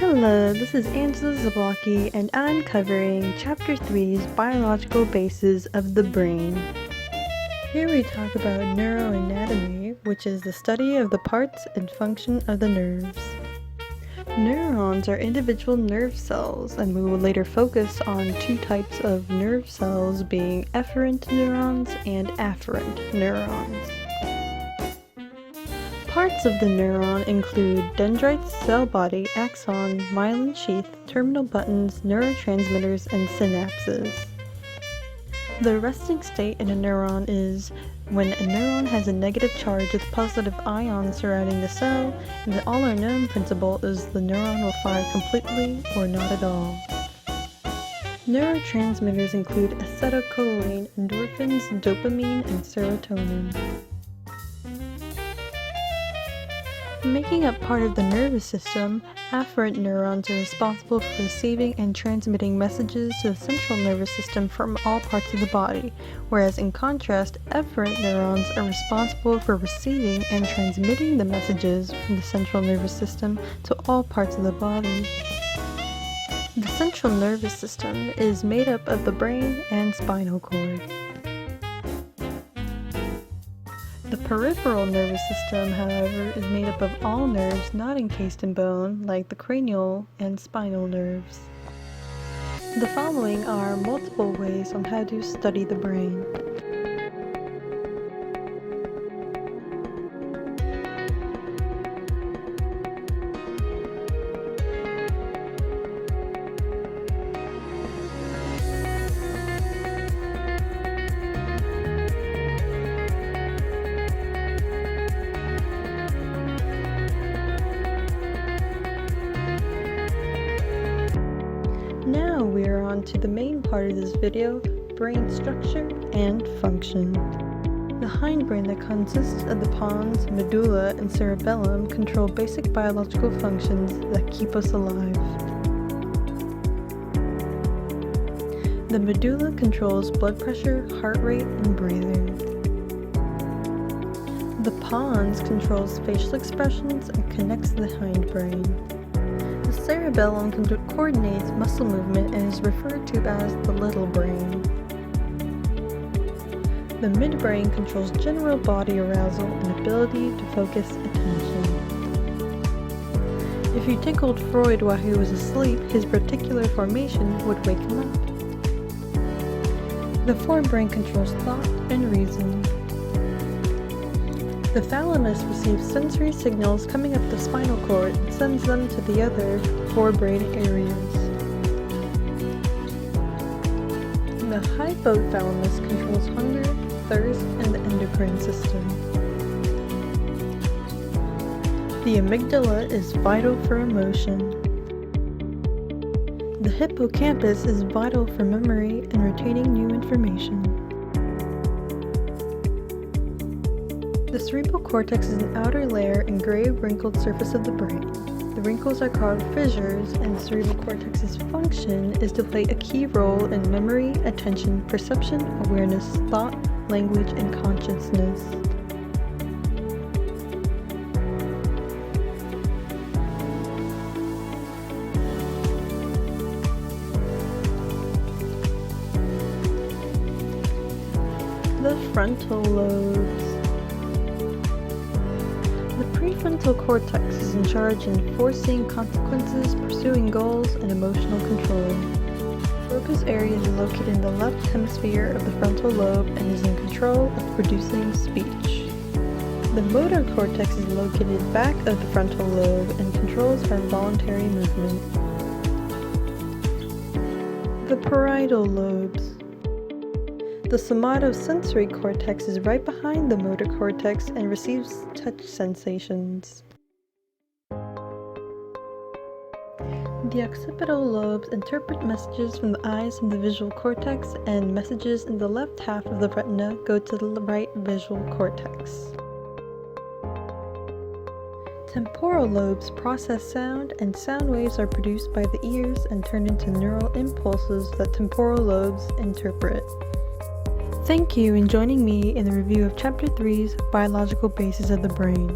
Hello, this is Angela Zablocki, and I'm covering Chapter 3's Biological Bases of the Brain. Here we talk about neuroanatomy, which is the study of the parts and function of the nerves. Neurons are individual nerve cells, and we will later focus on two types of nerve cells being efferent neurons and afferent neurons. Parts of the neuron include dendrites, cell body, axon, myelin sheath, terminal buttons, neurotransmitters, and synapses. The resting state in a neuron is when a neuron has a negative charge with positive ions surrounding the cell, and the all-or-none principle is the neuron will fire completely or not at all. Neurotransmitters include acetylcholine, endorphins, dopamine, and serotonin. Making up part of the nervous system, afferent neurons are responsible for receiving and transmitting messages to the central nervous system from all parts of the body, whereas in contrast, efferent neurons are responsible for receiving and transmitting the messages from the central nervous system to all parts of the body. The central nervous system is made up of the brain and spinal cord. The peripheral nervous system, however, is made up of all nerves not encased in bone, like the cranial and spinal nerves. The following are multiple ways on how to study the brain. Now we are on to the main part of this video, brain structure and function. The hindbrain that consists of the pons, medulla, and cerebellum control basic biological functions that keep us alive. The medulla controls blood pressure, heart rate, and breathing. The pons controls facial expressions and connects the hindbrain. The cerebellum coordinates muscle movement and is referred to as the little brain. The midbrain controls general body arousal and ability to focus attention. If you tickled Freud while he was asleep, his reticular formation would wake him up. The forebrain controls thought and reason. The thalamus receives sensory signals coming up the spinal cord and sends them to the other forebrain areas. The hypothalamus controls hunger, thirst, and the endocrine system. The amygdala is vital for emotion. The hippocampus is vital for memory and retaining new information. The cerebral cortex is an outer layer and gray wrinkled surface of the brain. The wrinkles are called fissures, and the cerebral cortex's function is to play a key role in memory, attention, perception, awareness, thought, language, and consciousness. The frontal lobes. The prefrontal cortex is in charge in foreseeing consequences, pursuing goals, and emotional control. Focus area is located in the left hemisphere of the frontal lobe and is in control of producing speech. The motor cortex is located back of the frontal lobe and controls our voluntary movement. The parietal lobes. The somatosensory cortex is right behind the motor cortex and receives touch sensations. The occipital lobes interpret messages from the eyes in the visual cortex, and messages in the left half of the retina go to the right visual cortex. Temporal lobes process sound, and sound waves are produced by the ears and turned into neural impulses that temporal lobes interpret. Thank you in joining me in the review of Chapter 3's Biological Bases of the Brain.